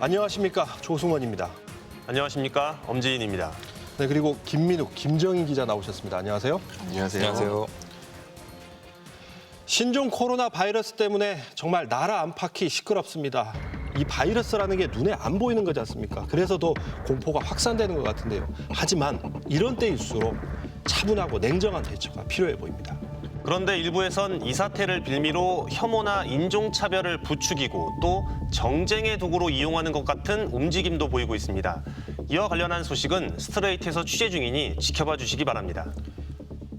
안녕하십니까, 조승원입니다. 안녕하십니까, 엄지인입니다. 네, 그리고 김민욱, 김정인 기자 나오셨습니다. 안녕하세요. 안녕하세요. 신종 코로나 바이러스 때문에 정말 나라 안팎이 시끄럽습니다. 이 바이러스라는 게 눈에 안 보이는 거지 않습니까? 그래서 더 공포가 확산되는 것 같은데요. 하지만 이런 때일수록 차분하고 냉정한 대처가 필요해 보입니다. 그런데 일부에선 이 사태를 빌미로 혐오나 인종차별을 부추기고 또 정쟁의 도구로 이용하는 것 같은 움직임도 보이고 있습니다. 이와 관련한 소식은 스트레이트에서 취재 중이니 지켜봐 주시기 바랍니다.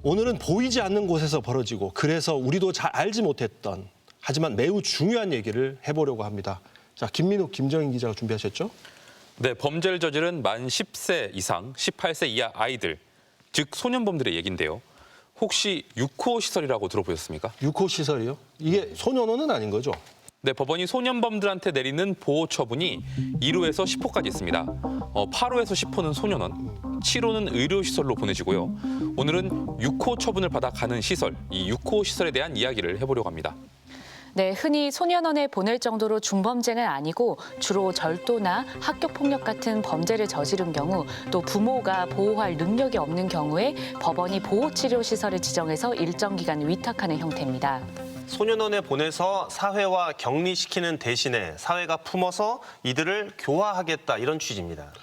오늘은 보이지 않는 곳에서 벌어지고 그래서 우리도 잘 알지 못했던 하지만 매우 중요한 얘기를 해보려고 합니다. 자, 김민욱, 김정인 기자가 준비하셨죠? 네, 범죄를 저지른 만 10세 이상, 18세 이하 아이들, 즉 소년범들의 얘기인데요. 혹시 6호 시설이라고 들어보셨습니까? 6호 시설이요? 이게 소년원은 아닌 거죠? 네, 법원이 소년범들한테 내리는 보호 처분이 1호에서 10호까지 있습니다. 8호에서 10호는 소년원, 7호는 의료시설로 보내지고요. 오늘은 6호 처분을 받아 가는 시설, 이 6호 시설에 대한 이야기를 해보려고 합니다. 네, 흔히 소년원에 보낼 정도로 중범죄는 아니고 주로 절도나 학교폭력 같은 범죄를 저지른 경우 또 부모가 보호할 능력이 없는 경우에 법원이 보호치료시설을 지정해서 일정 기간 위탁하는 형태입니다. 소년원에 보내서 사회와 격리시키는 대신에 사회가 품어서 이들을 교화하겠다 이런 취지입니다.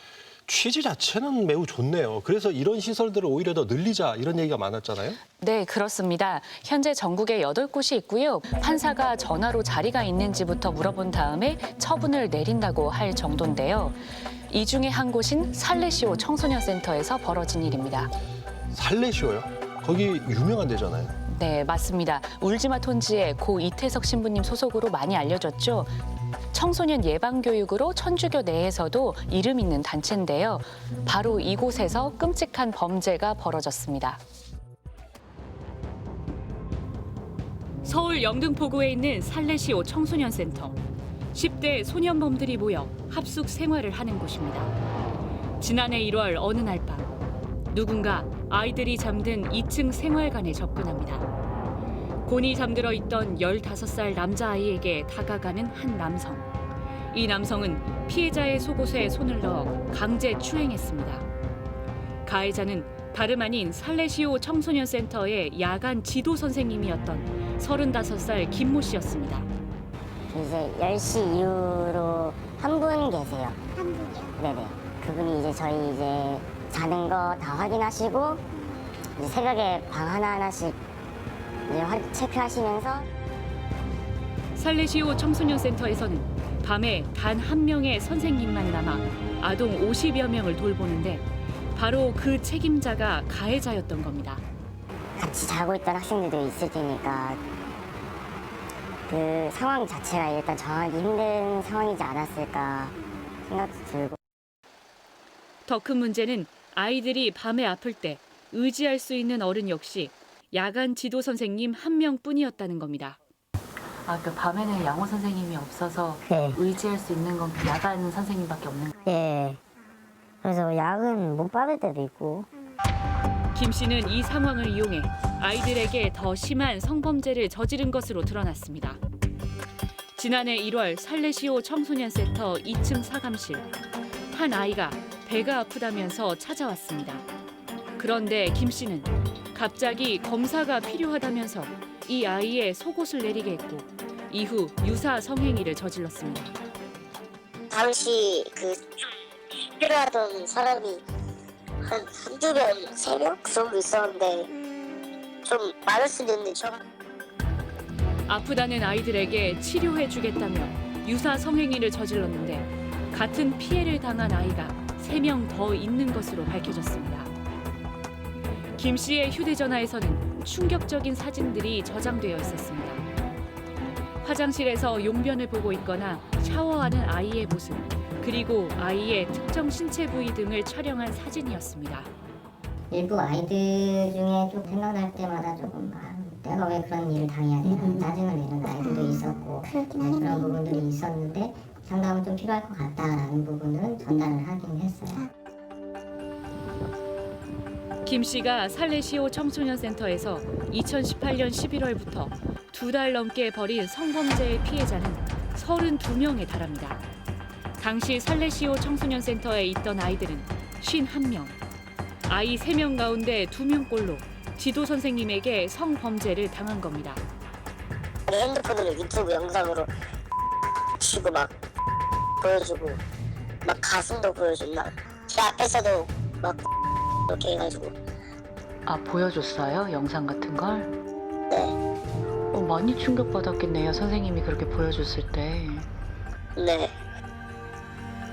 취지 자체는 매우 좋네요. 그래서 이런 시설들을 오히려 더 늘리자 이런 얘기가 많았잖아요. 네, 그렇습니다. 현재 전국에 8곳이 있고요. 판사가 전화로 자리가 있는지부터 물어본 다음에 처분을 내린다고 할 정도인데요. 이 중에 한 곳인 살레시오 청소년센터에서 벌어진 일입니다. 살레시오요? 거기 유명한 데잖아요. 네, 맞습니다. 울지마 톤지의 고 이태석 신부님 소속으로 많이 알려졌죠. 청소년 예방교육으로 천주교 내에서도 이름 있는 단체인데요. 바로 이곳에서 끔찍한 범죄가 벌어졌습니다. 서울 영등포구에 있는 살레시오 청소년센터. 10대 소년범들이 모여 합숙 생활을 하는 곳입니다. 지난해 1월 어느 날 밤, 누군가 아이들이 잠든 2층 생활관에 접근합니다. 곤히 잠들어 있던 15살 남자아이에게 다가가는 한 남성. 이 남성은 피해자의 속옷에 손을 넣어 강제 추행했습니다. 가해자는 다름 아닌 살레시오 청소년센터의 야간 지도 선생님이었던 35살 김모 씨였습니다. 이제 10시 이후로 한 분 계세요. 한 분이요? 네네. 그분이 이제 저희 이제 자는 거 다 확인하시고 이제 새벽에 방 하나하나씩 이제 체크하시면서 살레시오 청소년센터에서는 밤에 단 한 명의 선생님만 남아 아동 50여 명을 돌보는데 바로 그 책임자가 가해자였던 겁니다. 같이 자고 있던 학생들도 있을 테니까 그 상황 자체가 일단 정하기 힘든 상황이지 않았을까 생각도 들고. 더 큰 문제는 아이들이 밤에 아플 때 의지할 수 있는 어른 역시 야간 지도 선생님 한 명뿐이었다는 겁니다. 그 밤에는 양호 선생님이 없어서 네. 의지할 수 있는 건 야간 선생님밖에 없는 거예요. 예. 그래서 약은 못 받을 때도 있고. 김 씨는 이 상황을 이용해 아이들에게 더 심한 성범죄를 저지른 것으로 드러났습니다. 지난해 1월 살레시오 청소년센터 2층 사감실. 한 아이가 배가 아프다면서 찾아왔습니다. 그런데 김 씨는 갑자기 검사가 필요하다면서 이 아이의 속옷을 내리게 했고 이후 유사 성행위를 저질렀습니다. 당시 그 필요하던 사람이 한두 명, 세 명 그 정도 있었는데 좀 많을 수도 있는데 아프다는 아이들에게 치료해주겠다며 유사 성행위를 저질렀는데 같은 피해를 당한 아이가 3명 더 있는 것으로 밝혀졌습니다. 김 씨의 휴대전화에서는 충격적인 사진들이 저장되어 있었습니다. 화장실에서 용변을 보고 있거나 샤워하는 아이의 모습, 그리고 아이의 특정 신체 부위 등을 촬영한 사진이었습니다. 일부 아이들 중에 좀 생각날 때마다 조금 내가 왜 그런 일을 당해야 되나 짜증을 내는 아이들도 있었고 그런 부분들이 있었는데 상담은 좀 필요할 것 같다라는 부분은 전달을 하긴 했어요. 김 씨가 살레시오 청소년센터에서 2018년 11월부터 2달 넘게 벌인 성범죄의 피해자는 32명에 달합니다. 당시 살레시오 청소년센터에 있던 아이들은 51명. 아이 3명 가운데 2명꼴로 지도 선생님에게 성범죄를 당한 겁니다. 핸드폰으로 유튜브 영상으로 치고 막 보여주고 막 가슴도 보여주고 막 제 앞에서도 막 이렇게 해가지고. 아, 보여줬어요? 영상 같은 걸? 네. 많이 충격받았겠네요. 선생님이 그렇게 보여줬을 때. 네.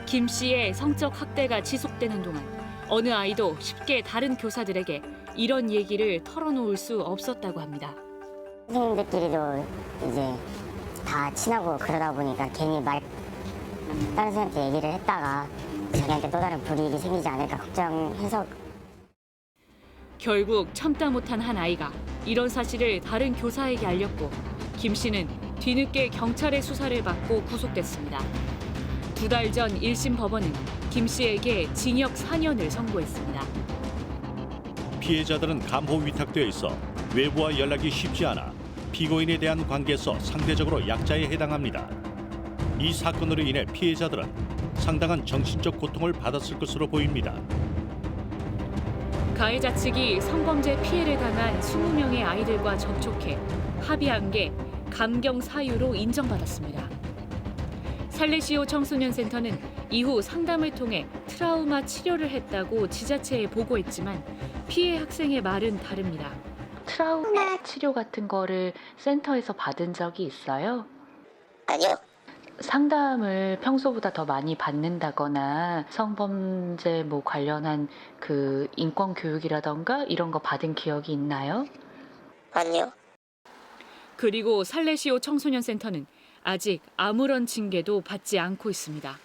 김 씨의 성적 학대가 지속되는 동안 어느 아이도 쉽게 다른 교사들에게 이런 얘기를 털어놓을 수 없었다고 합니다. 선생님들끼리도 이제 다 친하고 그러다 보니까 괜히 다른 선생님한테 얘기를 했다가 자기한테 또 다른 불이익이 생기지 않을까 걱정해서. 결국 참다 못한 한 아이가 이런 사실을 다른 교사에게 알렸고 김 씨는 뒤늦게 경찰의 수사를 받고 구속됐습니다. 2달 전 1심 법원은 김 씨에게 징역 4년을 선고했습니다. 피해자들은 감호 위탁되어 있어 외부와 연락이 쉽지 않아 피고인에 대한 관계에서 상대적으로 약자에 해당합니다. 이 사건으로 인해 피해자들은 상당한 정신적 고통을 받았을 것으로 보입니다. 가해자 측이 성범죄 피해를 당한 20명의 아이들과 접촉해 합의한 게 감경 사유로 인정받았습니다. 살레시오 청소년센터는 이후 상담을 통해 트라우마 치료를 했다고 지자체에 보고했지만 피해 학생의 말은 다릅니다. 트라우마 치료 같은 거를 센터에서 받은 적이 있어요? 아니요. 상담을 평소보다 더 많이 받는다거나 성범죄 뭐 관련한 그 인권 교육이라던가 이런 거 받은 기억이 있나요? 아니요. 그리고 살레시오 청소년센터는 아직 아무런 징계도 받지 않고 있습니다.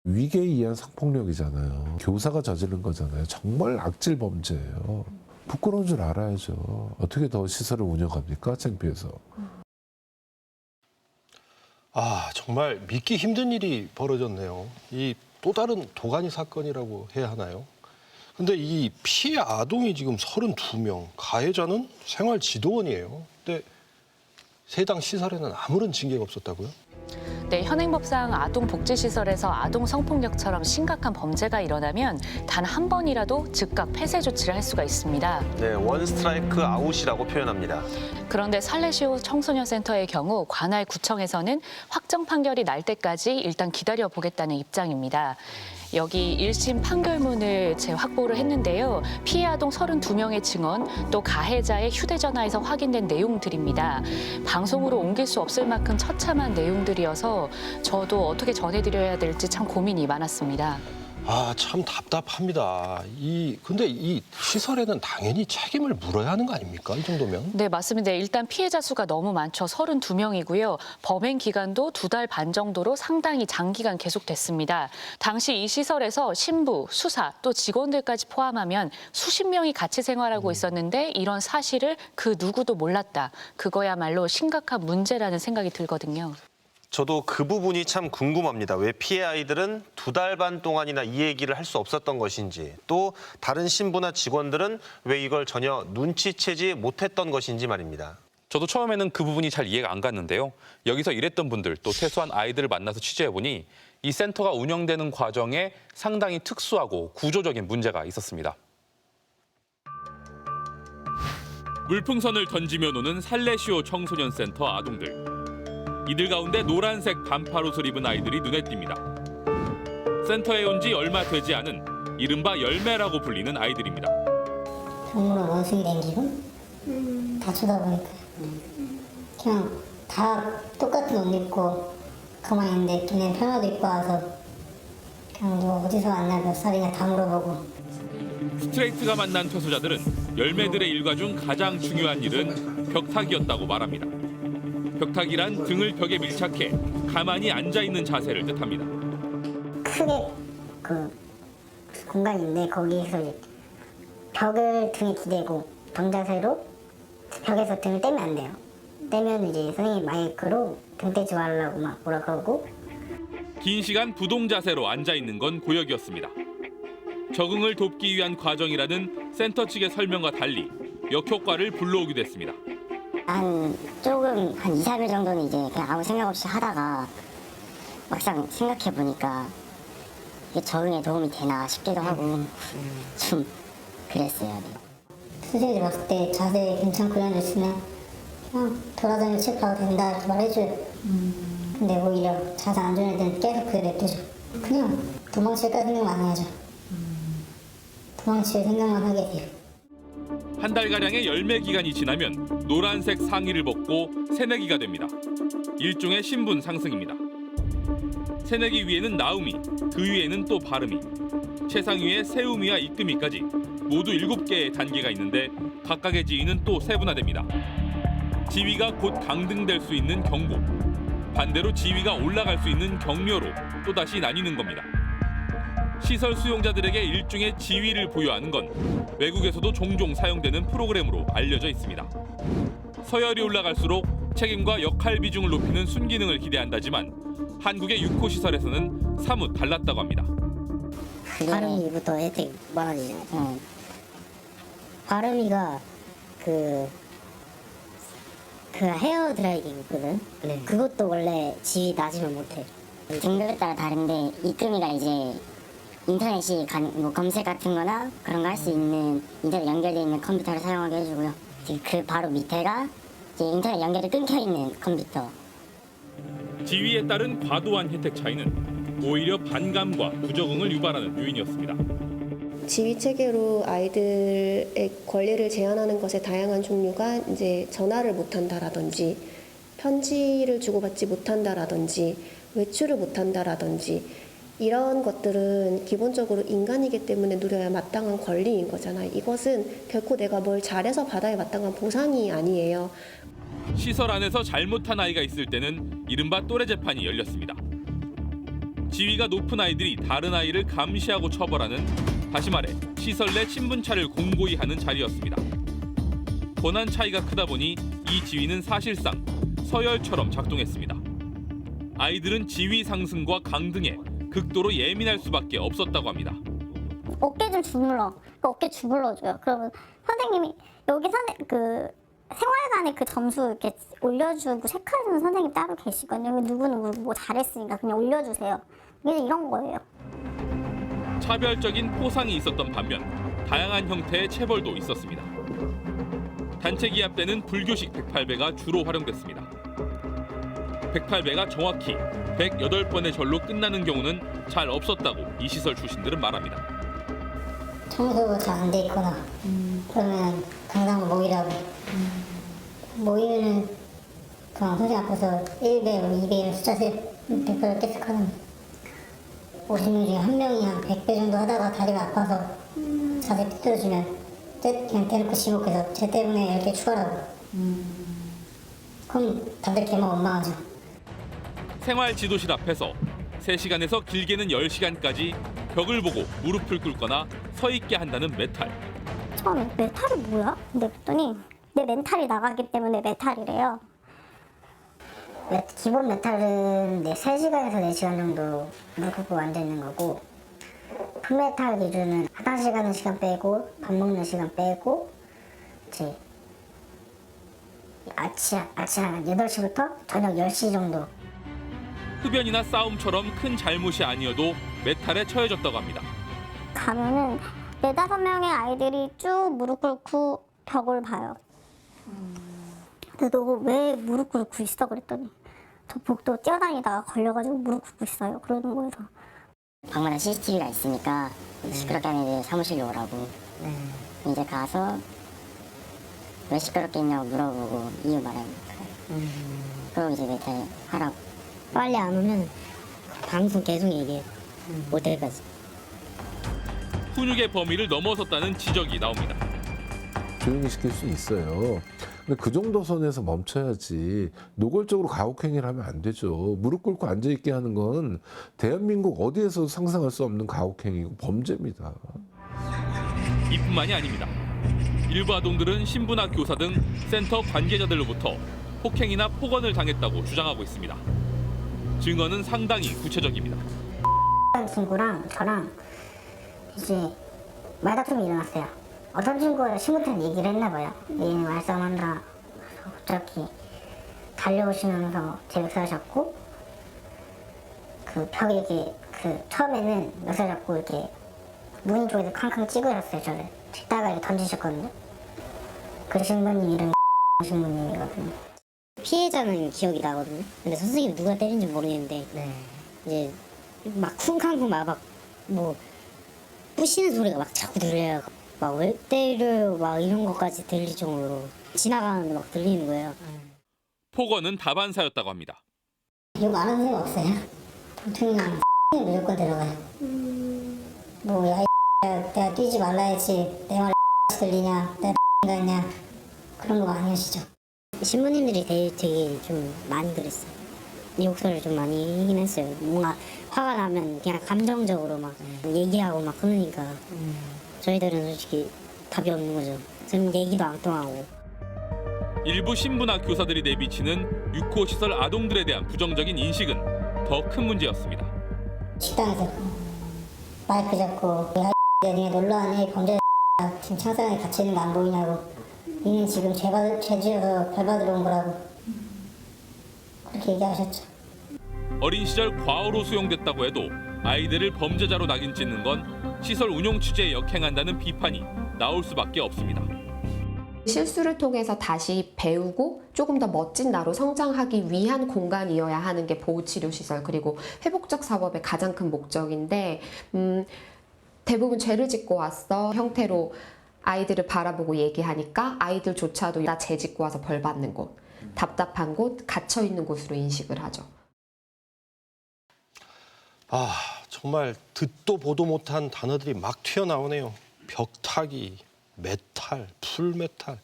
위계에 의한 성폭력이잖아요. 교사가 저지른 거잖아요. 정말 악질 범죄예요. 부끄러운 줄 알아야죠. 어떻게 더 시설을 운영합니까? 창피해서. 아, 정말 믿기 힘든 일이 벌어졌네요. 이 또 다른 도가니 사건이라고 해야 하나요? 근데 이 피해 아동이 지금 32명, 가해자는 생활 지도원이에요. 근데 해당 시설에는 아무런 징계가 없었다고요? 네, 현행법상 아동복지시설에서 아동 성폭력처럼 심각한 범죄가 일어나면 단 한 번이라도 즉각 폐쇄 조치를 할 수가 있습니다. 네, 원 스트라이크 아웃이라고 표현합니다. 그런데 살레시오 청소년센터의 경우 관할 구청에서는 확정 판결이 날 때까지 일단 기다려보겠다는 입장입니다. 여기 1심 판결문을 확보를 했는데요. 피해 아동 32명의 증언, 또 가해자의 휴대전화에서 확인된 내용들입니다. 방송으로 옮길 수 없을 만큼 처참한 내용들이어서 저도 어떻게 전해드려야 될지 참 고민이 많았습니다. 아, 참 답답합니다. 근데 이 시설에는 당연히 책임을 물어야 하는 거 아닙니까? 이 정도면? 네, 맞습니다. 일단 피해자 수가 너무 많죠. 32명이고요. 범행 기간도 2달 반 정도로 상당히 장기간 계속됐습니다. 당시 이 시설에서 신부, 수사, 또 직원들까지 포함하면 수십 명이 같이 생활하고 있었는데 이런 사실을 그 누구도 몰랐다. 그거야말로 심각한 문제라는 생각이 들거든요. 저도 그 부분이 참 궁금합니다. 왜 피해 아이들은 2달 반 동안이나 이 얘기를 할 수 없었던 것인지, 또 다른 신부나 직원들은 왜 이걸 전혀 눈치채지 못했던 것인지 말입니다. 저도 처음에는 그 부분이 잘 이해가 안 갔는데요. 여기서 일했던 분들 또 퇴소한 아이들을 만나서 취재해보니 이 센터가 운영되는 과정에 상당히 특수하고 구조적인 문제가 있었습니다. 물풍선을 던지며 노는 살레시오 청소년센터 아동들. 이들 가운데 노란색 반팔 옷을 입은 아이들이 눈에 띕니다. 센터에 온 지 얼마 되지 않은 이른바 열매라고 불리는 아이들입니다. 동물원 원숭이 된 기분? 다 쳐다보니까 그냥 다 똑같은 옷 입고 가만히 있는데 걔네 편화도 입고 와서 그냥 뭐 어디서 왔나 몇 살이냐 다 물어보고. 스트레이트가 만난 퇴소자들은 열매들의 일과 중 가장 중요한 일은 벽타기였다고 말합니다. 벽타기란 등을 벽에 밀착해 가만히 앉아있는 자세를 뜻합니다. 크게 그 공간인데 거기서 이제 벽을 등에 기대고 정자세로 벽에서 등을 떼면 안 돼요. 떼면 이제 선생님 마이크로 등 떼지 말라고 막 뭐라 그러고. 긴 시간 부동 자세로 앉아있는 건 고역이었습니다. 적응을 돕기 위한 과정이라는 센터 측의 설명과 달리 역효과를 불러오기도 했습니다. 한 2, 3일 정도는 이제 그냥 아무 생각 없이 하다가 막상 생각해 보니까 이게 적응에 도움이 되나 싶기도 하고 좀 그랬어요. 선생님이 봤을 때 자세 괜찮고 이런 데 있으면 그냥 돌아다니며 체크하고 된다 이렇게 말해줘요. 근데 오히려 자세 안 좋은 애들은 계속 그래 냅두죠. 그냥 도망칠까 생각만 안 하죠. 도망칠 생각만 하게 돼요. 한 달가량의 열매 기간이 지나면 노란색 상의를 벗고 새내기가 됩니다. 일종의 신분 상승입니다. 새내기 위에는 나음이, 그 위에는 또 발음이, 최상위의 세우미와 이끄미까지 모두 7개의 단계가 있는데 각각의 지위는 또 세분화됩니다. 지위가 곧 강등될 수 있는 경고, 반대로 지위가 올라갈 수 있는 경료로 또다시 나뉘는 겁니다. 시설 수용자들에게 일종의 지위를 부여하는 건 외국에서도 종종 사용되는 프로그램으로 알려져 있습니다. 서열이 올라갈수록 책임과 역할 비중을 높이는 순기능을 기대한다지만 한국의 6호 시설에서는 사뭇 달랐다고 합니다. 발음이부터 혜택 많아지잖아요. 발음이가 그 헤어 드라이기 있거든. 그것도 원래 지위 낮으면 못해. 등급에 따라 다른데 이끄미가 이제 인터넷이 뭐 검색 같은 거나 그런 거 할 수 있는 인터넷 연결되어 있는 컴퓨터를 사용하게 해주고요. 그 바로 밑에가 이제 인터넷 연결이 끊겨 있는 컴퓨터. 지위에 따른 과도한 혜택 차이는 오히려 반감과 부적응을 유발하는 요인이었습니다. 지위 체계로 아이들의 권리를 제한하는 것의 다양한 종류가 이제 전화를 못한다라든지 편지를 주고받지 못한다라든지 외출을 못한다라든지 이런 것들은 기본적으로 인간이기 때문에 누려야 마땅한 권리인 거잖아요. 이것은 결코 내가 뭘 잘해서 받아야 마땅한 보상이 아니에요. 시설 안에서 잘못한 아이가 있을 때는 이른바 또래 재판이 열렸습니다. 지위가 높은 아이들이 다른 아이를 감시하고 처벌하는, 다시 말해 시설 내 신분차를 공고히 하는 자리였습니다. 권한 차이가 크다 보니 이 지위는 사실상 서열처럼 작동했습니다. 아이들은 지위 상승과 강등에 극도로 예민할 수밖에 없었다고 합니다. 어깨 좀 주물러. 어깨 주물러줘요. 그러면 선생님이 여기 생활관에 그 점수 이렇게 올려주고 체크해주는 선생님 따로 계시거든요. 누구는 뭐 잘했으니까 그냥 올려주세요. 이런 거예요. 차별적인 포상이 있었던 반면 다양한 형태의 체벌도 있었습니다. 단체 기합 때는 불교식 108배가 주로 활용됐습니다. 108배가 정확히 108번의 절로 끝나는 경우는 잘 없었다고 이 시설 출신들은 말합니다. 청소가 잘 안 돼 있거나 그러면 당장 모이라고 모이면은 그냥 선생님 앞에서 1배, 2배 숫자 세 100배를 계속 하는 50명 중에 한 명이 한 100배 정도 하다가 다리가 아파서 자세 삐뚤어지면 그냥 대놓고 지목해서 쟤 때문에 이렇게 추가라고 그럼 다들 개만 원망하죠. 생활 지도실 앞에서 3시간에서 길게는 10시간까지 벽을 보고 무릎을 꿇거나 서 있게 한다는 메탈. 처음에 메탈이 뭐야? 근데 그랬더니 내 멘탈이 나가기 때문에 메탈이래요. 기본 메탈은 3시간에서 4시간 정도 무릎 꿇고 앉아있는 거고 풀메탈 기준은 화장실 가는 시간 빼고 밥 먹는 시간 빼고 이제 아침 한 8시부터 저녁 10시 정도 흡연이나 싸움처럼 큰 잘못이 아니어도 메탈에 처해졌다고 합니다. 가면은 4-5명의 아이들이 쭉 무릎 꿇고 벽을 봐요. 근데 너 왜 무릎 꿇고 있어? 그랬더니 저 복도 뛰어다니다가 걸려가지고 무릎 꿇고 있어요. 그러는 거예요. 방마다 CCTV가 있으니까 시끄럽게 하는 애들 사무실로 오라고. 이제 가서 왜 시끄럽게 했냐고 물어보고 이유 말하는 거예요. 그리고 이제 메탈 하라고. 빨리 안 오면 방송 계속 얘기해. 모텔까지. 훈육의 범위를 넘어섰다는 지적이 나옵니다. 조용히 시킬 수 있어요. 근데 그 정도 선에서 멈춰야지 노골적으로 가혹행위를 하면 안 되죠. 무릎 꿇고 앉아있게 하는 건 대한민국 어디에서도 상상할 수 없는 가혹행위고 범죄입니다. 이뿐만이 아닙니다. 일부 아동들은 신부나 교사 등 센터 관계자들로부터 폭행이나 폭언을 당했다고 주장하고 있습니다. 증언은 상당히 구체적입니다. 친구랑 저랑 이제 말다툼이 일어났어요. 어떤 친구가 친구한테 얘기를 했나 봐요. 얘는 말싸움한다. 갑자기 달려오시면서 제 멱살을 잡고 그 벽에 이렇게 그 처음에는 멱살 잡고 이렇게 무늬 쪽에서 캉캉 찍으셨어요 저를. 찍다가 이렇게 던지셨거든요. 그 신부님 이름이 신부님이거든요. 피해자는 기억이 나거든요. 근데 선생님이 누가 때린지 모르겠는데 이제 막 쿵쾅쿵 막 뭐 부시는 소리가 막 자꾸 들려요. 막 왜 때려 막 이런 것까지 들릴 정도로 지나가는데 막 들리는 거예요. 폭언은 다반사였다고 합니다. 욕 안 하는 사람 없어요? 보통 그냥 무조건 들어가요. 뭐야 내가 뛰지 말라 했지 내 말 들리냐 내가 했냐 그런 거 많이 하시죠. 신부님들이 되게 좀 많이 그랬어요. 욕설을 좀 많이 하긴 했어요. 뭔가 화가 나면 그냥 감정적으로 막 얘기하고 막 그러니까 저희들은 솔직히 답이 없는 거죠. 지금 얘기도 안 통하고. 일부 신부나 교사들이 내비치는 6호 시설 아동들에 대한 부정적인 인식은 더 큰 문제였습니다. 식당에서 마이크 잡고 야 니네 놀러와니 범죄 지금 창살안에 갇혀있는 거 안 보이냐고 니는 지금 죄지어서 벌받으러 온 거라고 그렇게 얘기하셨죠. 어린 시절 과오로 수용됐다고 해도 아이들을 범죄자로 낙인 찍는 건 시설 운영 취재에 역행한다는 비판이 나올 수밖에 없습니다. 실수를 통해서 다시 배우고 조금 더 멋진 나로 성장하기 위한 공간이어야 하는 게 보호치료시설 그리고 회복적 사법의 가장 큰 목적인데 대부분 죄를 짓고 왔어 형태로 아이들을 바라보고 얘기하니까 아이들조차도 나 죄 짓고 와서 벌 받는 곳, 답답한 곳, 갇혀있는 곳으로 인식을 하죠. 아, 정말 듣도 보도 못한 단어들이 막 튀어나오네요. 벽타기, 메탈, 풀메탈,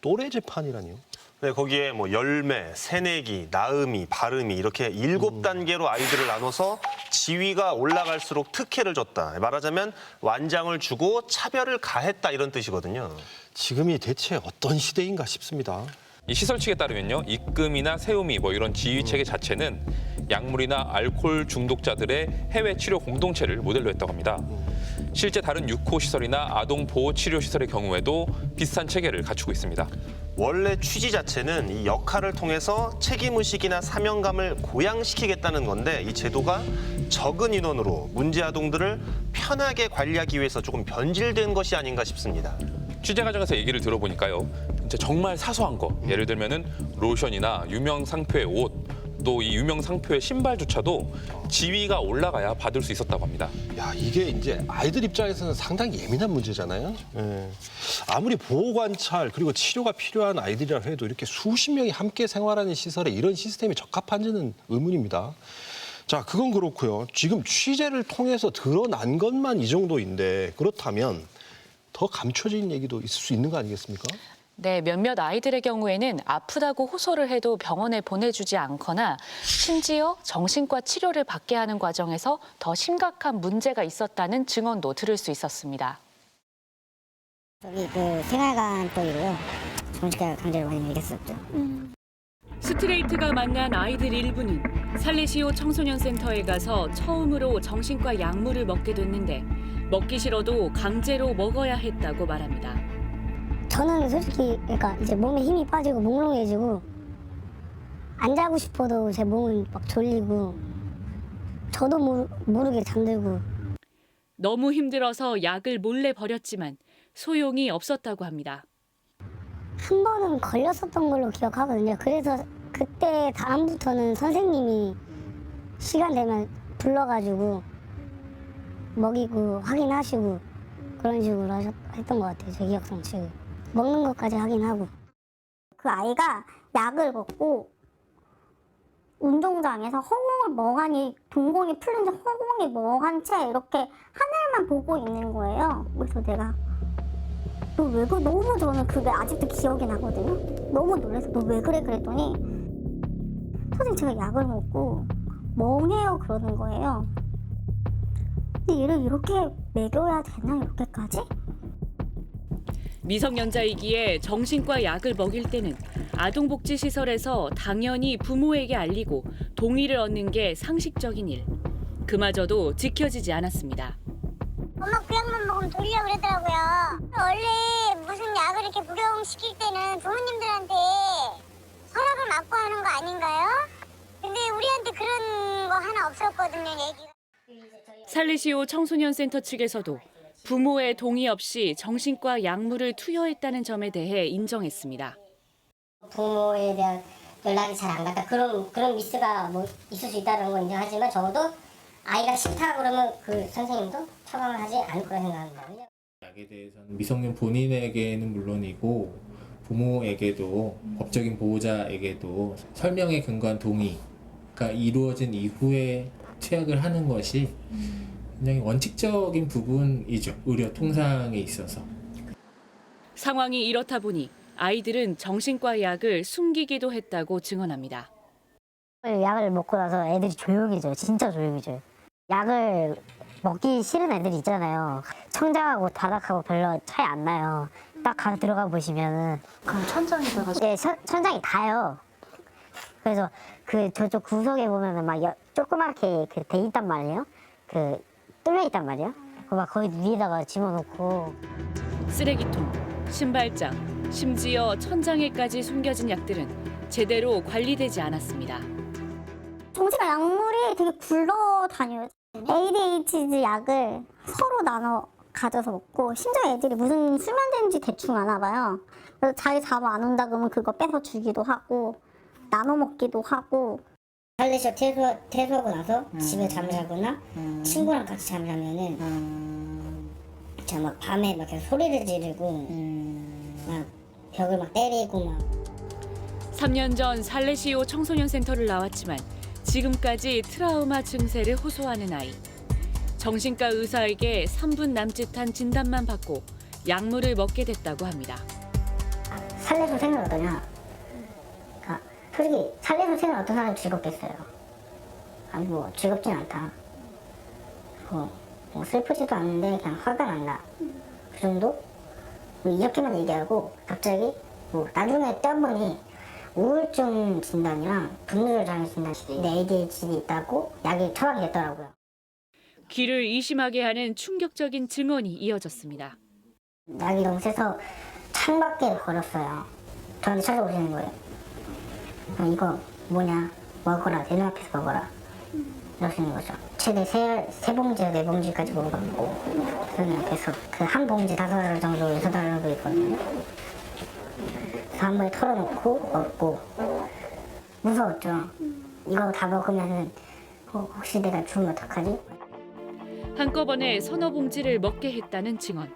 또래 재판이라니요. 네, 거기에 뭐 열매, 새내기, 나음이, 발음이 이렇게 7단계로 아이들을 나눠서 지위가 올라갈수록 특혜를 줬다. 말하자면 완장을 주고 차별을 가했다 이런 뜻이거든요. 지금이 대체 어떤 시대인가 싶습니다. 이 시설 측에 따르면요, 입금이나 세우미 뭐 이런 지휘 체계 자체는 약물이나 알코올 중독자들의 해외 치료 공동체를 모델로 했다고 합니다. 실제 다른 6호 시설이나 아동 보호 치료 시설의 경우에도 비슷한 체계를 갖추고 있습니다. 원래 취지 자체는 이 역할을 통해서 책임의식이나 사명감을 고양시키겠다는 건데 이 제도가 적은 인원으로 문제 아동들을 편하게 관리하기 위해서 조금 변질된 것이 아닌가 싶습니다. 취재 과정에서 얘기를 들어보니까요, 진짜 정말 사소한 거, 예를 들면은 로션이나 유명 상표의 옷, 또 이 유명 상표의 신발조차도 지위가 올라가야 받을 수 있었다고 합니다. 야, 이게 이제 아이들 입장에서는 상당히 예민한 문제잖아요. 예. 아무리 보호 관찰 그리고 치료가 필요한 아이들이라 해도 이렇게 수십 명이 함께 생활하는 시설에 이런 시스템이 적합한지는 의문입니다. 자, 그건 그렇고요. 지금 취재를 통해서 드러난 것만 이 정도인데 그렇다면 더 감춰진 얘기도 있을 수 있는 거 아니겠습니까? 네, 몇몇 아이들의 경우에는 아프다고 호소를 해도 병원에 보내주지 않거나 심지어 정신과 치료를 받게 하는 과정에서 더 심각한 문제가 있었다는 증언도 들을 수 있었습니다. 저기 그 생활관법이고요. 정신과 강제를 많이 매겼었죠. 스트레이트가 만난 아이들 일부는 살레시오 청소년센터에 가서 처음으로 정신과 약물을 먹게 됐는데 먹기 싫어도 강제로 먹어야 했다고 말합니다. 저는 솔직히 그러니까 이제 몸에 힘이 빠지고 몽롱해지고 안 자고 싶어도 제 몸은 막 졸리고 저도 모르게 잠들고. 너무 힘들어서 약을 몰래 버렸지만 소용이 없었다고 합니다. 한 번은 걸렸었던 걸로 기억하거든요. 그래서 그때 다음부터는 선생님이 시간 되면 불러가지고 먹이고 확인하시고 그런 식으로 했던 것 같아요. 제 기억 상실을. 먹는 것까지 확인하고. 그 아이가 약을 먹고 운동장에서 허공을 멍하니 동공이 풀린지 허공이 멍한 채 이렇게 하늘만 보고 있는 거예요. 그래서 내가 너 왜 그래? 너무 저는 그게 아직도 기억이 나거든요. 너무 놀라서 너 왜 그래? 그랬더니 선생님 제가 약을 먹고 멍해요 그러는 거예요. 근데 얘를 이렇게 먹여야 되나 이렇게까지? 미성년자이기에 정신과 약을 먹일 때는 아동복지시설에서 당연히 부모에게 알리고 동의를 얻는 게 상식적인 일. 그마저도 지켜지지 않았습니다. 엄마 그 약만 먹으면 돌리려고 그러더라고요. 원래 무슨 약을 이렇게 복용시킬 때는 부모님들한테 허락을 받고 하는 거 아닌가요? 근데 우리한테 그런 거 하나 없었거든요, 얘기가. 살레시오 청소년센터 측에서도 부모의 동의 없이 정신과 약물을 투여했다는 점에 대해 인정했습니다. 부모에 대한 연락이 잘 안 갔다 그런 미스가 뭐 있을 수 있다는 건 인정하지만 적어도 아이가 싫다 그러면 그 선생님도 처방을 하지 않을 거라 생각합니다. 약에 대해서는 미성년 본인에게는 물론이고 부모에게도 법적인 보호자에게도 설명에 근거한 동의가 이루어진 이후에 투약을 하는 것이 굉장히 원칙적인 부분이죠. 의료 통상에 있어서. 상황이 이렇다 보니 아이들은 정신과 약을 숨기기도 했다고 증언합니다. 약을 먹고 나서 애들이 조용해져요. 진짜 조용해져요. 약을 먹기 싫은 애들이 있잖아요. 청장하고 다닥하고 별로 차이 안 나요. 딱 가서 들어가 보시면은. 그럼 천장에 들어가서? 네, 천장이 다요. 그래서 그 저쪽 구석에 보면은 막 조그맣게 돼 있단 말이에요. 뚫려 있단 말이에요. 막 거기 위에다가 집어넣고. 쓰레기통, 신발장, 심지어 천장에까지 숨겨진 약들은 제대로 관리되지 않았습니다. 정신과 약물이 되게 굴러다녀요. ADHD 약을 서로 나눠 가져서 먹고 심지어 애들이 무슨 수면제인지 대충 아나 봐요. 그래서 자기 잠 안 온다 그러면 그거 빼서 주기도 하고 나눠 먹기도 하고. 살레시오 퇴소하고 나서 집에 잠을 자거나 친구랑 같이 잠을 자면은 제가 막 밤에 막 계속 소리를 지르고 막 벽을 막 때리고 막. 3년 전 살레시오 청소년센터를 나왔지만 지금까지 트라우마 증세를 호소하는 아이. 정신과 의사에게 3분 남짓한 진단만 받고 약물을 먹게 됐다고 합니다. 살레시오 생활 어떠냐? 솔직히 살레시오 생활 어떤 사람이 즐겁겠어요? 아니 뭐 즐겁진 않다. 뭐 슬프지도 않는데 그냥 화가 난다. 그 정도? 뭐 이렇게만 얘기하고 갑자기 뭐 나중에 또 한 번이 우울증 진단이랑 분노조절 장애 진단이 ADHD 있다고 약이 처방이 됐더라고요. 귀를 의심하게 하는 충격적인 증언이 이어졌습니다. 약이 너무 세서 창밖에 걸었어요. 저한테 찾아오시는 거예요. 이거 뭐냐, 먹어라, 내 눈앞에서 먹어라 이러시는 거죠. 최대 3봉지에서 4봉지까지 먹어봤고 그 눈앞에서 그 한 봉지 5알 정도 6알도 있거든요. 그래서 한 번에 털어놓고 먹고 무서웠죠. 이거 다 먹으면은 혹시 내가 죽으면 어떡하지? 한꺼번에 서너 봉지를 먹게 했다는 증언.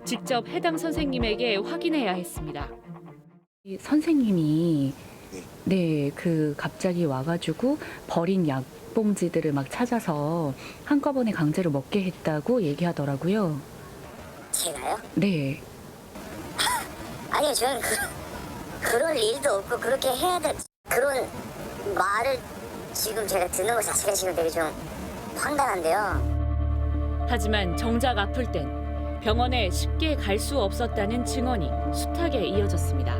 직접 해당 선생님에게 확인해야 했습니다. 선생님이 갑자기 와가지고 버린 약 봉지들을 막 찾아서 한꺼번에 강제로 먹게 했다고 얘기하더라고요. 제가요? 네. 아니요, 저는 그럴 일도 없고 그렇게 해야 될 그런 말을 지금 제가 듣는 것 자체가 지금 되게 좀 황당한데요. 하지만 정작 아플 땐 병원에 쉽게 갈 수 없었다는 증언이 숱하게 이어졌습니다.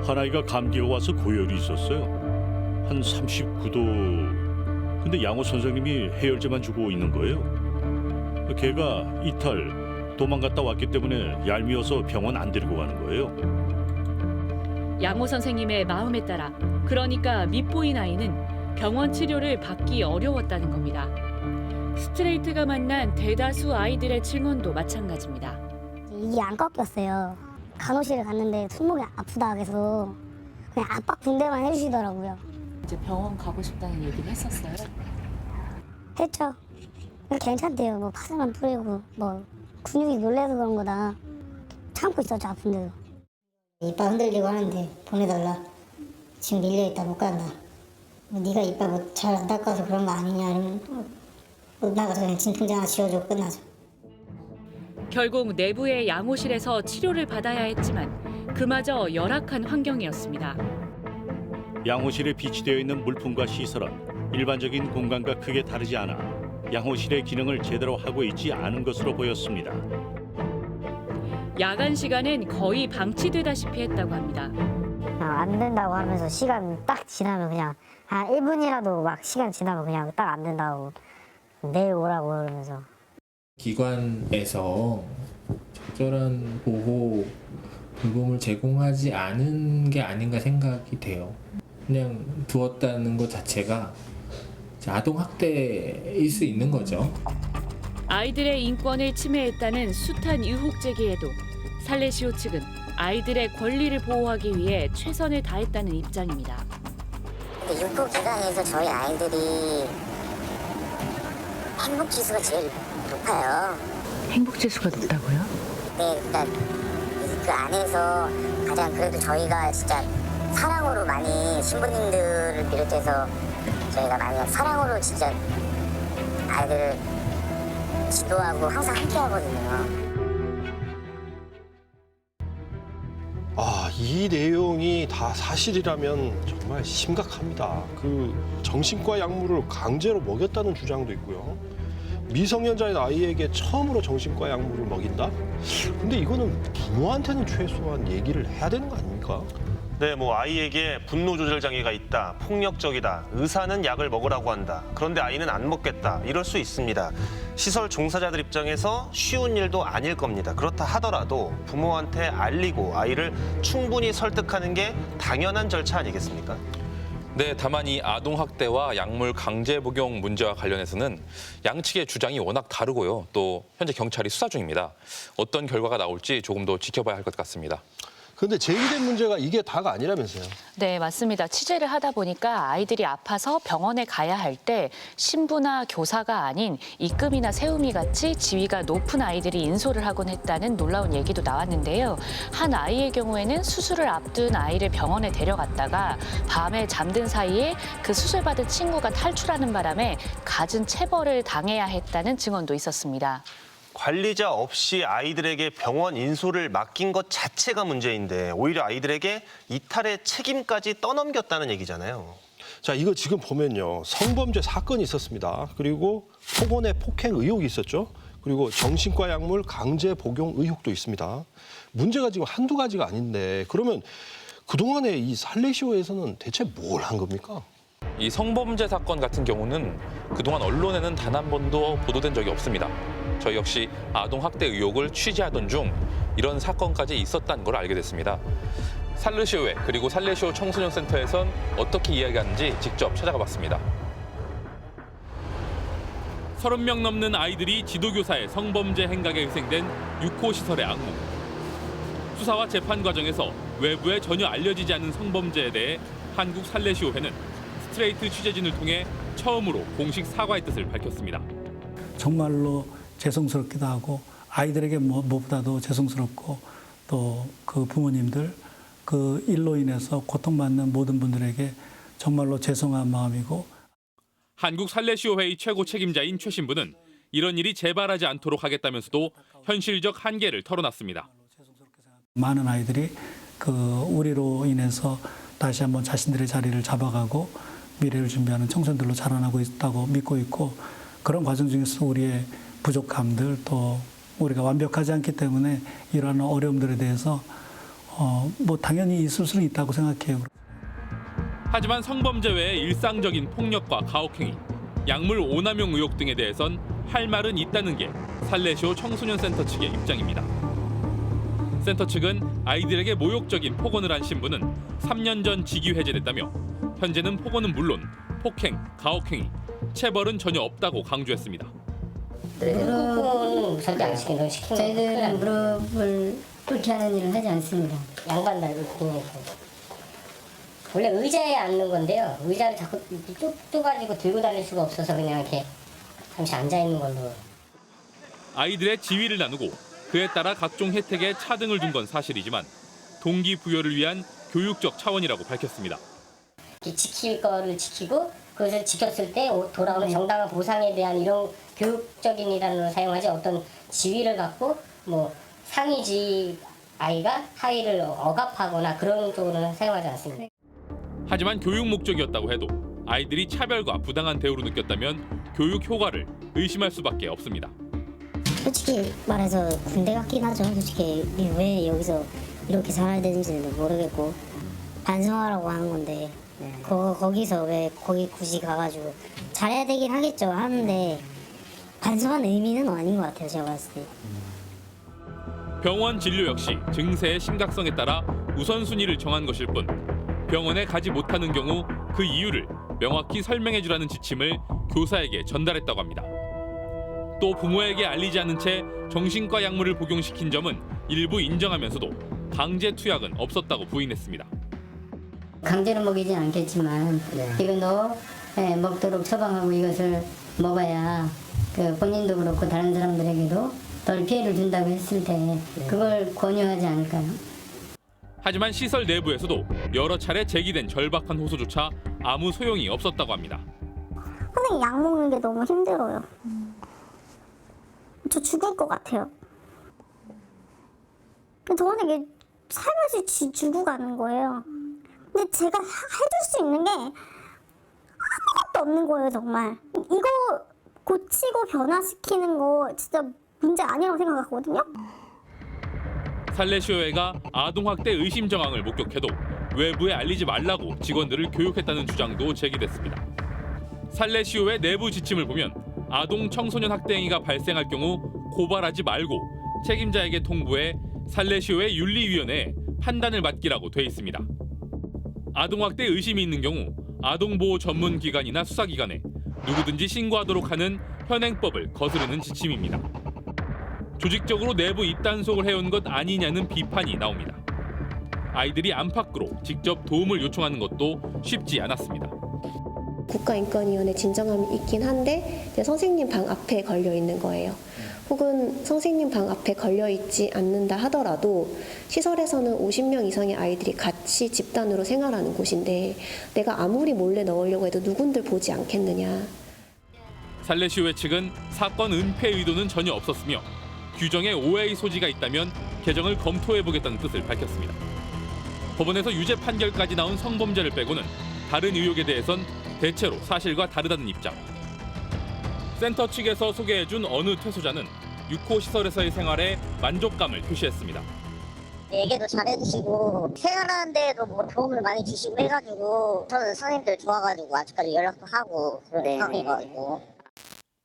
한 아이가 감기가 와서 고열이 있었어요. 한 39도. 근데 양호 선생님이 해열제만 주고 있는 거예요. 걔가 이탈 도망갔다 왔기 때문에 얄미워서 병원 안 데리고 가는 거예요. 양호 선생님의 마음에 따라 그러니까 밉보인 아이는 병원 치료를 받기 어려웠다는 겁니다. 스트레이트가 만난 대다수 아이들의 증언도 마찬가지입니다. 이게 안 꺾였어요. 간호실에 갔는데 손목이 아프다 해서 그냥 압박 붕대만 해주시더라고요. 이제 병원 가고 싶다는 얘기를 했었어요? 했죠. 괜찮대요. 뭐 파스만 뿌리고 뭐 근육이 놀라서 그런 거다. 참고 있었죠, 아픈데도. 이빨 흔들리고 하는데 보내달라. 지금 밀려있다 못 간다. 네가 이빨 뭐 잘 안 닦아서 그런 거 아니냐 이러면 못 나가서 그냥 진통제 하나 지워주고 끝나죠. 결국 내부의 양호실에서 치료를 받아야 했지만 그마저 열악한 환경이었습니다. 양호실에 비치되어 있는 물품과 시설은 일반적인 공간과 크게 다르지 않아 양호실의 기능을 제대로 하고 있지 않은 것으로 보였습니다. 야간 시간엔 거의 방치되다시피 했다고 합니다. 안 된다고 하면서 시간 딱 지나면 그냥 한 1분이라도 막 시간 지나면 그냥 딱 안 된다고 내일 오라고 그러면서. 기관에서 적절한 보호 돌봄을 제공하지 않은 게 아닌가 생각이 돼요. 그냥 두었다는 것 자체가 아동 학대일 수 있는 거죠. 아이들의 인권을 침해했다는 숱한 의혹 제기에도 살레시오 측은 아이들의 권리를 보호하기 위해 최선을 다했다는 입장입니다. 근데 육구 기관에서 저희 아이들이 행복 지수가 제일 높아요. 행복 지수가 높다고요? 네, 그러니까 그 안에서 가장 그래도 저희가 진짜 사랑으로 많이 신부님들을 비롯해서 저희가 많이 사랑으로 진짜 아이들을 지도하고 항상 함께 하거든요. 이 내용이 다 사실이라면 정말 심각합니다. 그 정신과 약물을 강제로 먹였다는 주장도 있고요. 미성년자인 아이에게 처음으로 정신과 약물을 먹인다? 근데 이거는 부모한테는 최소한 얘기를 해야 되는 거 아닙니까? 네, 아이에게 분노 조절 장애가 있다, 폭력적이다, 의사는 약을 먹으라고 한다. 그런데 아이는 안 먹겠다. 이럴 수 있습니다. 시설 종사자들 입장에서 쉬운 일도 아닐 겁니다. 그렇다 하더라도 부모한테 알리고 아이를 충분히 설득하는 게 당연한 절차 아니겠습니까? 네, 다만 이 아동학대와 약물 강제 복용 문제와 관련해서는 양측의 주장이 워낙 다르고요. 또 현재 경찰이 수사 중입니다. 어떤 결과가 나올지 조금 더 지켜봐야 할 것 같습니다. 그런데 제기된 문제가 이게 다가 아니라면서요? 네, 맞습니다. 취재를 하다 보니까 아이들이 아파서 병원에 가야 할 때 신부나 교사가 아닌 이금이나 세움이 같이 지위가 높은 아이들이 인솔을 하곤 했다는 놀라운 얘기도 나왔는데요. 한 아이의 경우에는 수술을 앞둔 아이를 병원에 데려갔다가 밤에 잠든 사이에 그 수술받은 친구가 탈출하는 바람에 갖은 체벌을 당해야 했다는 증언도 있었습니다. 관리자 없이 아이들에게 병원 인솔을 맡긴 것 자체가 문제인데 오히려 아이들에게 이탈의 책임까지 떠넘겼다는 얘기잖아요. 자, 이거 지금 보면요. 성범죄 사건이 있었습니다. 그리고 폭언의 폭행 의혹이 있었죠. 그리고 정신과 약물 강제 복용 의혹도 있습니다. 문제가 지금 한두 가지가 아닌데 그러면 그동안에 이 살레시오에서는 대체 뭘 한 겁니까? 이 성범죄 사건 같은 경우는 그동안 언론에는 단 한 번도 보도된 적이 없습니다. 저희 역시 아동학대 의혹을 취재하던 중 이런 사건까지 있었다는 걸 알게 됐습니다. 살레시오회 그리고 살레시오 청소년센터에선 어떻게 이야기하는지 직접 찾아가 봤습니다. 30명 넘는 아이들이 지도교사의 성범죄 행각에 희생된 6호 시설의 악몽. 수사와 재판 과정에서 외부에 전혀 알려지지 않은 성범죄에 대해 한국 살레시오회는 스트레이트 취재진을 통해 처음으로 공식 사과의 뜻을 밝혔습니다. 정말로 죄송스럽기도 하고 아이들에게 무엇보다도 죄송스럽고 또 그 부모님들 그 일로 인해서 고통받는 모든 분들에게 정말로 죄송한 마음이고 한국 살레시오회의 최고 책임자인 최 신부는 이런 일이 재발하지 않도록 하겠다면서도 현실적 한계를 털어놨습니다. 많은 아이들이 그 우리로 인해서 다시 한번 자신들의 자리를 잡아가고 미래를 준비하는 청소년들로 자라나고 있다고 믿고 있고 그런 과정 중에서 우리의 부족함들 또 우리가 완벽하지 않기 때문에 이러한 어려움들에 대해서 당연히 있을 수는 있다고 생각해요. 하지만 성범죄 외에 일상적인 폭력과 가혹행위, 약물 오남용 의혹 등에 대해선 할 말은 있다는 게 살레시오 청소년센터 측의 입장입니다. 센터 측은 아이들에게 모욕적인 폭언을 한 신부는 3년 전 직위 해제됐다며 현재는 폭언은 물론 폭행, 가혹행위, 체벌은 전혀 없다고 강조했습니다. 무릎은 절대 안 시키는 저희들은 무릎을 꿇게 하는 일은 하지 않습니다. 양반 달고 그냥 원래 의자에 앉는 건데요. 의자를 자꾸 뚝뚝가지고 들고 다닐 수가 없어서 그냥 이렇게 잠시 앉아 있는 걸로. 아이들의 지위를 나누고 그에 따라 각종 혜택에 차등을 둔 건 사실이지만 동기부여를 위한 교육적 차원이라고 밝혔습니다. 지킬 거를 지키고 그것을 지켰을 때 돌아오는 정당한 보상에 대한 이런 교육적인 일환으로 사용하지 어떤 지위를 갖고 상위지 아이가 하위를 억압하거나 그런 쪽으로는 사용하지 않습니다. 하지만 교육 목적이었다고 해도 아이들이 차별과 부당한 대우를 느꼈다면 교육 효과를 의심할 수밖에 없습니다. 솔직히 말해서 군대 같긴 하죠. 솔직히 왜 여기서 이렇게 살아야 되는지도 모르겠고 반성하라고 하는 건데 거기서 왜 거기 굳이 가가지고 잘해야 되긴 하겠죠. 하는데 반성한 의미는 아닌 것 같아요. 제가 봤을 때. 병원 진료 역시 증세의 심각성에 따라 우선순위를 정한 것일 뿐 병원에 가지 못하는 경우 그 이유를 명확히 설명해 주라는 지침을 교사에게 전달했다고 합니다. 또 부모에게 알리지 않은 채 정신과 약물을 복용시킨 점은 일부 인정하면서도 강제 투약은 없었다고 부인했습니다. 강제로 먹이진 않겠지만 이거 너 먹도록 처방하고 이것을 먹어야 그 본인도 그렇고 다른 사람들에게도 덜 피해를 준다고 했을 때 그걸 권유하지 않을까요? 하지만 시설 내부에서도 여러 차례 제기된 절박한 호소조차 아무 소용이 없었다고 합니다. 선생님 약 먹는 게 너무 힘들어요. 저 죽을 것 같아요. 저는 이게 살며시 죽어가는 거예요. 근데 제가 해줄 수 있는 게 아무것도 없는 거예요, 정말. 이거 고치고 변화시키는 거 진짜 문제 아니라고 생각하거든요. 살레시오회가 아동학대 의심 정황을 목격해도 외부에 알리지 말라고 직원들을 교육했다는 주장도 제기됐습니다. 살레시오회 내부 지침을 보면 아동 청소년 학대 행위가 발생할 경우 고발하지 말고 책임자에게 통보해 살레시오회 윤리위원회에 판단을 맡기라고 돼 있습니다. 아동학대 의심이 있는 경우 아동보호 전문기관이나 수사기관에 누구든지 신고하도록 하는 현행법을 거스르는 지침입니다. 조직적으로 내부 입단속을 해온 것 아니냐는 비판이 나옵니다. 아이들이 안팎으로 직접 도움을 요청하는 것도 쉽지 않았습니다. 국가인권위원회 진정함이 있긴 한데 이제 선생님 방 앞에 걸려 있는 거예요. 혹은 선생님 방 앞에 걸려 있지 않는다 하더라도 시설에서는 50명 이상의 아이들이 같이 집단으로 생활하는 곳인데 내가 아무리 몰래 넣으려고 해도 누군들 보지 않겠느냐. 살레시오회 측은 사건 은폐 의도는 전혀 없었으며 규정에 오해의 소지가 있다면 개정을 검토해보겠다는 뜻을 밝혔습니다. 법원에서 유죄 판결까지 나온 성범죄를 빼고는 다른 의혹에 대해선 대체로 사실과 다르다는 입장. 센터 측에서 소개해준 어느 퇴소자는 6호 시설에서의 생활에 만족감을 표시했습니다. 얘기도 잘해주시고 생활하는 데에도 뭐 도움을 많이 주시고 해가지고 저는 선생님들 좋아가지고 아직까지 연락도 하고 그런 상황이가지고.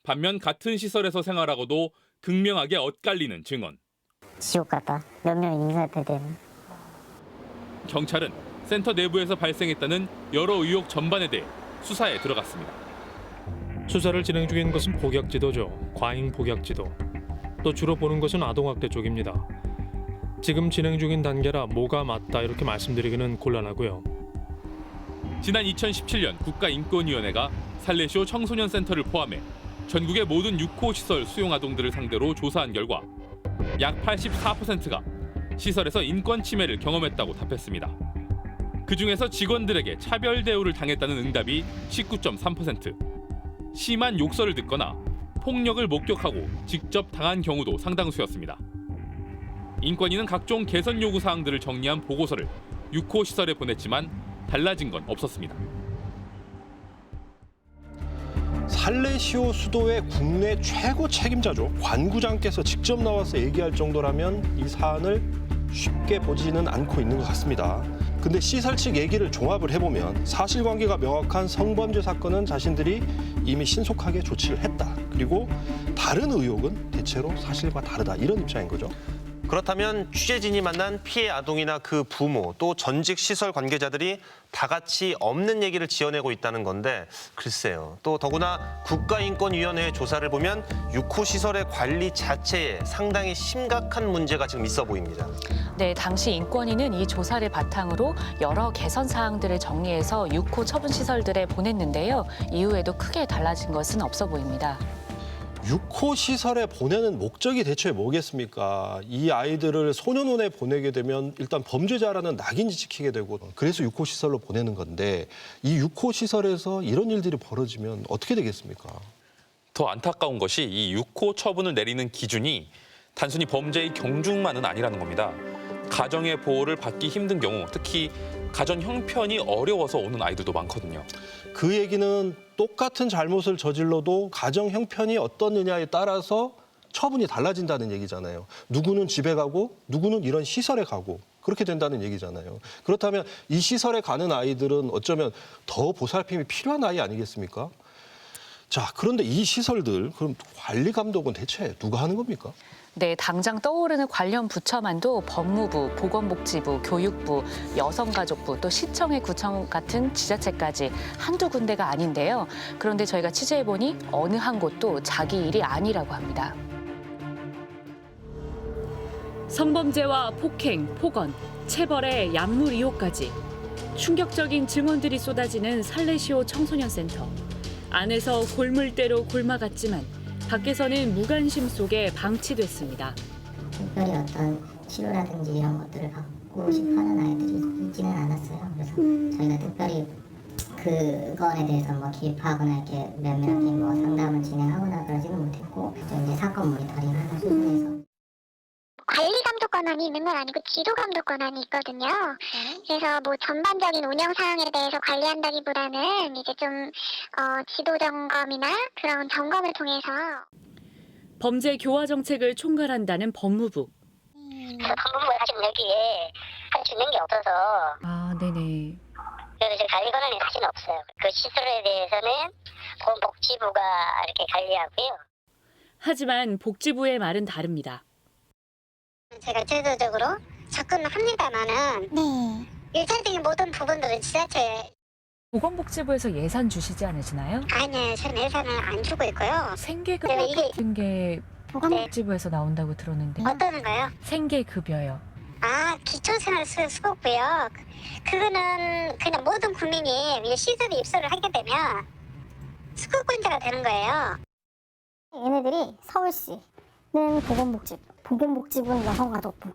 반면 같은 시설에서 생활하고도 극명하게 엇갈리는 증언. 지옥 같다. 몇 명 인사할 때는. 경찰은 센터 내부에서 발생했다는 여러 의혹 전반에 대해 수사에 들어갔습니다. 수사를 진행 중인 것은 복약지도죠. 과잉 복약지도. 또 주로 보는 것은 아동학대 쪽입니다. 지금 진행 중인 단계라 뭐가 맞다 이렇게 말씀드리기는 곤란하고요. 지난 2017년 국가인권위원회가 살레시오 청소년센터를 포함해 전국의 모든 6호 시설 수용 아동들을 상대로 조사한 결과 약 84%가 시설에서 인권 침해를 경험했다고 답했습니다. 그중에서 직원들에게 차별 대우를 당했다는 응답이 19.3%, 심한 욕설을 듣거나 폭력을 목격하고 직접 당한 경우도 상당수였습니다. 인권위는 각종 개선 요구 사항들을 정리한 보고서를 6호 시설에 보냈지만 달라진 건 없었습니다. 살레시오 수도의 국내 최고 책임자죠. 관구장께서 직접 나와서 얘기할 정도라면 이 사안을 쉽게 보지는 않고 있는 것 같습니다. 근데 시설 측 얘기를 종합을 해보면 사실관계가 명확한 성범죄 사건은 자신들이 이미 신속하게 조치를 했다. 그리고 다른 의혹은 대체로 사실과 다르다. 이런 입장인 거죠. 그렇다면 취재진이 만난 피해 아동이나 그 부모 또 전직 시설 관계자들이 다 같이 없는 얘기를 지어내고 있다는 건데 글쎄요. 또 더구나 국가인권위원회의 조사를 보면 6호 시설의 관리 자체에 상당히 심각한 문제가 지금 있어 보입니다. 네, 당시 인권위는 이 조사를 바탕으로 여러 개선 사항들을 정리해서 6호 처분 시설들에 보냈는데요. 이후에도 크게 달라진 것은 없어 보입니다. 6호 시설에 보내는 목적이 대체 뭐겠습니까? 이 아이들을 소년원에 보내게 되면 일단 범죄자라는 낙인이 찍히게 되고 그래서 6호 시설로 보내는 건데 이 6호 시설에서 이런 일들이 벌어지면 어떻게 되겠습니까? 더 안타까운 것이 이 6호 처분을 내리는 기준이 단순히 범죄의 경중만은 아니라는 겁니다. 가정의 보호를 받기 힘든 경우, 특히 가정 형편이 어려워서 오는 아이들도 많거든요. 그 얘기는 똑같은 잘못을 저질러도 가정 형편이 어떻느냐에 따라서 처분이 달라진다는 얘기잖아요. 누구는 집에 가고 누구는 이런 시설에 가고 그렇게 된다는 얘기잖아요. 그렇다면 이 시설에 가는 아이들은 어쩌면 더 보살핌이 필요한 아이 아니겠습니까? 자, 그런데 이 시설들 그럼 관리 감독은 대체 누가 하는 겁니까? 네, 당장 떠오르는 관련 부처만도 법무부, 보건복지부, 교육부, 여성가족부, 또 시청의 구청 같은 지자체까지 한두 군데가 아닌데요. 그런데 저희가 취재해보니 어느 한 곳도 자기 일이 아니라고 합니다. 성범죄와 폭행, 폭언, 체벌에 약물 이용까지 충격적인 증언들이 쏟아지는 살레시오 청소년센터. 안에서 골물대로 골마갔지만 밖에서는 무관심 속에 방치됐습니다. 특별히 어떤 치료라든지 이런 것들을 받고 싶어하는 아이들이 있지는 않았어요. 그래서 저희가 특별히 그거에 대해서 뭐 기입하거나 이렇게 면밀하게 뭐 상담을 진행하거나 그러지는 못했고 이제 사건 모니터링 하는 수준에서. 관리 감독 권한이 있는 건 아니고 지도 감독 권한이 있거든요. 그래서 뭐 전반적인 운영 사항에 대해서 관리한다기보다는 이제 좀 지도 점검이나 그런 점검을 통해서 범죄 교화 정책을 총괄한다는 법무부. 법무부가 사실 여기에 할 수 있는 게 없어서 아, 네네. 그래서 이제 관리 권한이 사실 없어요. 그 시설에 대해서는 보건복지부가 이렇게 관리하고요. 하지만 복지부의 말은 다릅니다. 제가 제도적으로 접근을 합니다만은 일차적인 모든 부분들은 지자체 보건복지부에서 예산 주시지 않으시나요? 아니요, 저는 예산을 안 주고 있고요. 생계급여 네, 이게- 같은 게 보건복지부에서 나온다고 들었는데. 어떤 거요? 생계급여요. 아, 기초생활수급고요. 그거는 그냥 모든 국민이 이 시설에 입소를 하게 되면 수급권자가 되는 거예요. 얘네들이 서울시는 보건복지부, 보건복지부는 여성가족부,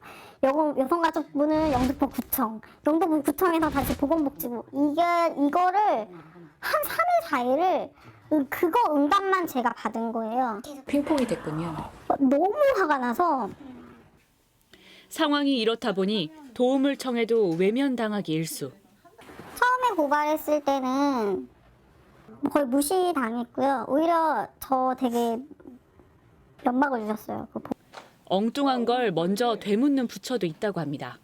여성가족부는 영등포 구청, 영등포 구청에서 다시 보건복지부. 이거를 한 3일, 4일을 그거 응답만 제가 받은 거예요. 핑퐁이 됐군요. 너무 화가 나서 상황이 이렇다 보니 도움을 청해도 외면당하기 일쑤. 처음에 고발했을 때는 거의 무시당했고요. 오히려 저 되게 연막을 주셨어요. 엉뚱한 걸 먼저 되묻는 부처도 있다고 합니다.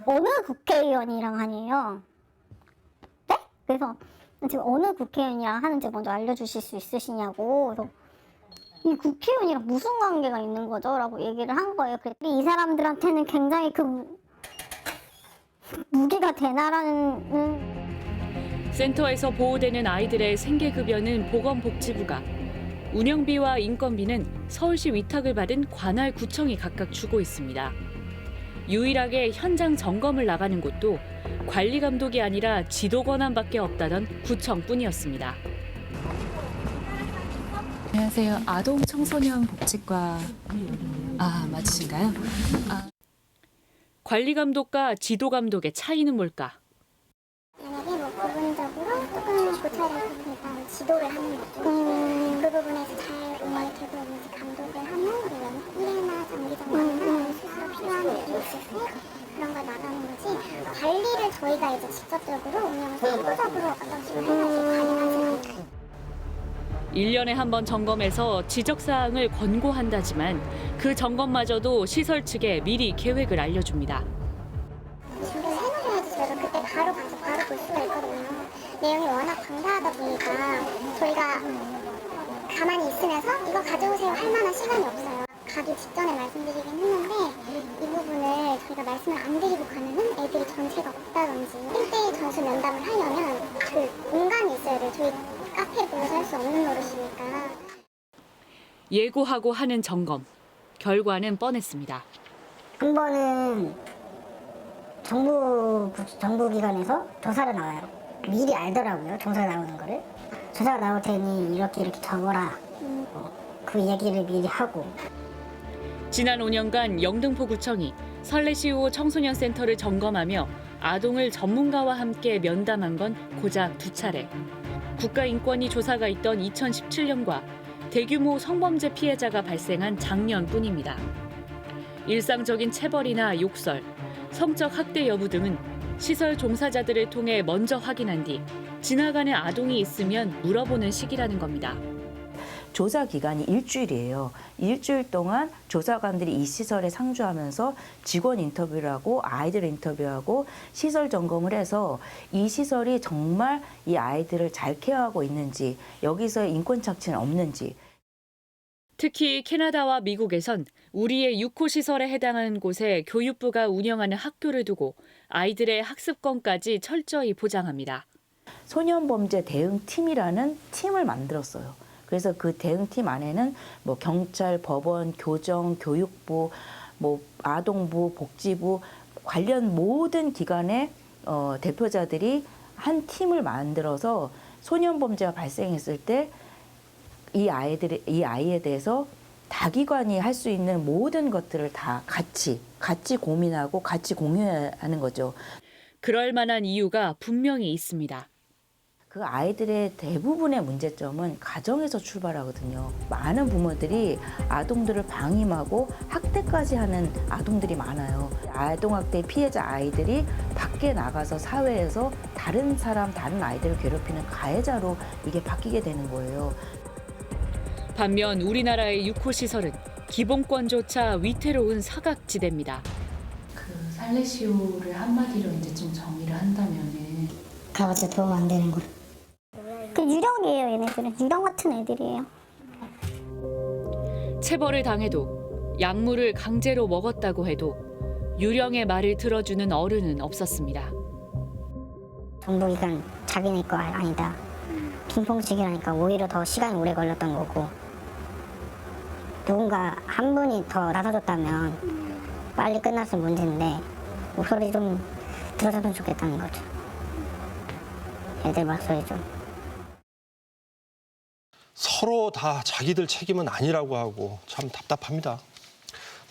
어느 국회의원이랑 하니에요? 네? 그래서 지금 어느 국회의원이랑 하는지 먼저 알려주실 수 있으시냐고. 그래서 이 국회의원이랑 무슨 관계가 있는 거죠? 라고 얘기를 한 거예요. 그랬더니 이 사람들한테는 굉장히 무기가 되나라는. 센터에서 보호되는 아이들의 생계급여는 보건복지부가, 운영비와 인건비는 서울시 위탁을 받은 관할구청이 각각 주고 있습니다. 유일하게 현장 점검을 나가는 곳도 관리 감독이 아니라 지도 권한밖에 없다던 구청뿐이었습니다. 안녕하세요. 아동 청소년 복지과 맞으신가요? 관리 감독과 지도 감독의 차이는 뭘까? 만약에 뭐 부분적으로 조금 고쳐야 되니까 지도를 하는 거죠. 그 부분에서 잘 운영이 되고 있는지 감독을 하면 우리는 1회나 장기적으로 수술 필요한 일이 있으세요. 그런 걸 나가는 거지. 관리를 저희가 이제 직접적으로 운영을 세부적으로 어떤 식으로 해야지 가능하지 않아요. 1년에 한 번 점검해서 지적사항을 권고한다지만 그 점검마저도 시설 측에 미리 계획을 알려줍니다. 준비를 해놓아야지 저희가 그때 바로 가서 바로 볼 수가 있거든요. 내용이 워낙 방대하다 보니까 저희가 가만히 있으면서 이거 가져오세요 할 만한 시간이 없어요. 가기 직전에 말씀드리긴 했는데 이 부분을 저희가 말씀을 안 드리고 가면은 애들이 전체가 없다든지 1대1 전수 면담을 하려면 그 공간이 있어야 돼요. 저희 카페 불러서 할 수 없는 노릇이니까. 예고하고 하는 점검. 결과는 뻔했습니다. 한 번은 정부기관에서 조사를 나와요. 미리 알더라고요. 조사 나오는 거를. 조사가 나올 테니 이렇게 적어라. 그 얘기를 미리 하고. 지난 5년간 영등포구청이 설레시오 청소년센터를 점검하며 아동을 전문가와 함께 면담한 건 고작 2차례. 국가인권위 조사가 있던 2017년과 대규모 성범죄 피해자가 발생한 작년뿐입니다. 일상적인 체벌이나 욕설, 성적 학대 여부 등은 시설 종사자들을 통해 먼저 확인한 뒤 지나가는 아동이 있으면 물어보는 시기라는 겁니다. 조사 기간이 일주일이에요. 일주일 동안 조사관들이 이 시설에 상주하면서 직원 인터뷰를 하고 아이들 인터뷰하고 시설 점검을 해서 이 시설이 정말 이 아이들을 잘 케어하고 있는지, 여기서의 인권 착취는 없는지. 특히 캐나다와 미국에선 우리의 6호 시설에 해당하는 곳에 교육부가 운영하는 학교를 두고 아이들의 학습권까지 철저히 보장합니다. 소년범죄 대응팀이라는 팀을 만들었어요. 그래서 그 대응팀 안에는 뭐 경찰, 법원, 교정, 교육부, 뭐 아동부, 복지부 관련 모든 기관의 대표자들이 한 팀을 만들어서 소년범죄가 발생했을 때 이 아이에 대해서 다기관이 할 수 있는 모든 것들을 다 같이 고민하고 같이 공유하는 거죠. 그럴 만한 이유가 분명히 있습니다. 그 아이들의 대부분의 문제점은 가정에서 출발하거든요. 많은 부모들이 아동들을 방임하고 학대까지 하는 아동들이 많아요. 아동학대 피해자 아이들이 밖에 나가서 사회에서 다른 아이들을 괴롭히는 가해자로 이게 바뀌게 되는 거예요. 반면 우리나라의 6호 시설은 기본권조차 위태로운 사각지대입니다. 그 살레시오를 한마디로 이제 좀 정의를 한다면은 가봤자 도움 안 되는 거. 그 유령이에요, 얘네들은. 유령 같은 애들이에요. 체벌을 당해도 약물을 강제로 먹었다고 해도 유령의 말을 들어주는 어른은 없었습니다. 정보기관 자기네 거 아니다. 핑퐁치기라니까 오히려 더 시간이 오래 걸렸던 거고, 누군가 한 분이 더 나서줬다면 빨리 끝났을 문제인데 목소리 좀 들어줬으면 좋겠다는 거죠. 애들 목소리 좀. 서로 다 자기들 책임은 아니라고 하고 참 답답합니다.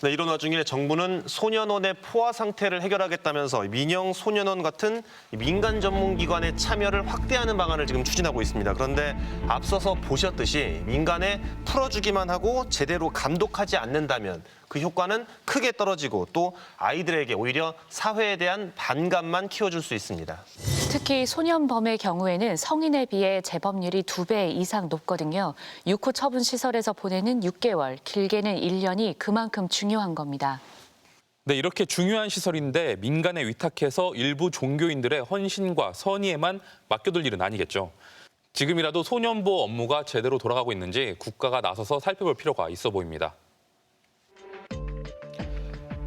네, 이런 와중에 정부는 소년원의 포화 상태를 해결하겠다면서 민영 소년원 같은 민간 전문기관의 참여를 확대하는 방안을 지금 추진하고 있습니다. 그런데 앞서서 보셨듯이 민간에 풀어주기만 하고 제대로 감독하지 않는다면 그 효과는 크게 떨어지고 또 아이들에게 오히려 사회에 대한 반감만 키워줄 수 있습니다. 특히 소년범의 경우에는 성인에 비해 재범률이 2배 이상 높거든요. 6호 처분 시설에서 보내는 6개월, 길게는 1년이 그만큼 중요한 겁니다. 네, 이렇게 중요한 시설인데 민간에 위탁해서 일부 종교인들의 헌신과 선의에만 맡겨둘 일은 아니겠죠. 지금이라도 소년보 업무가 제대로 돌아가고 있는지 국가가 나서서 살펴볼 필요가 있어 보입니다.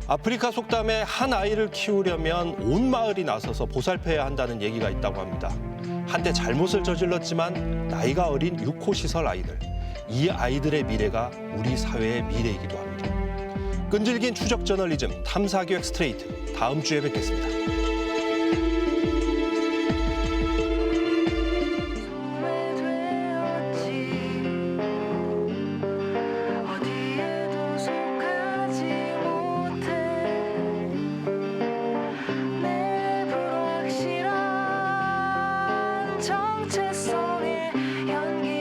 아프리카 속담에 한 아이를 키우려면 온 마을이 나서서 보살펴야 한다는 얘기가 있다고 합니다. 한때 잘못을 저질렀지만 나이가 어린 6호 시설 아이들. 이 아이들의 미래가 우리 사회의 미래이기도 합니다. 끈질긴 추적 저널리즘 탐사기획 스트레이트. 다음 주에 뵙겠습니다. 정체성의 연기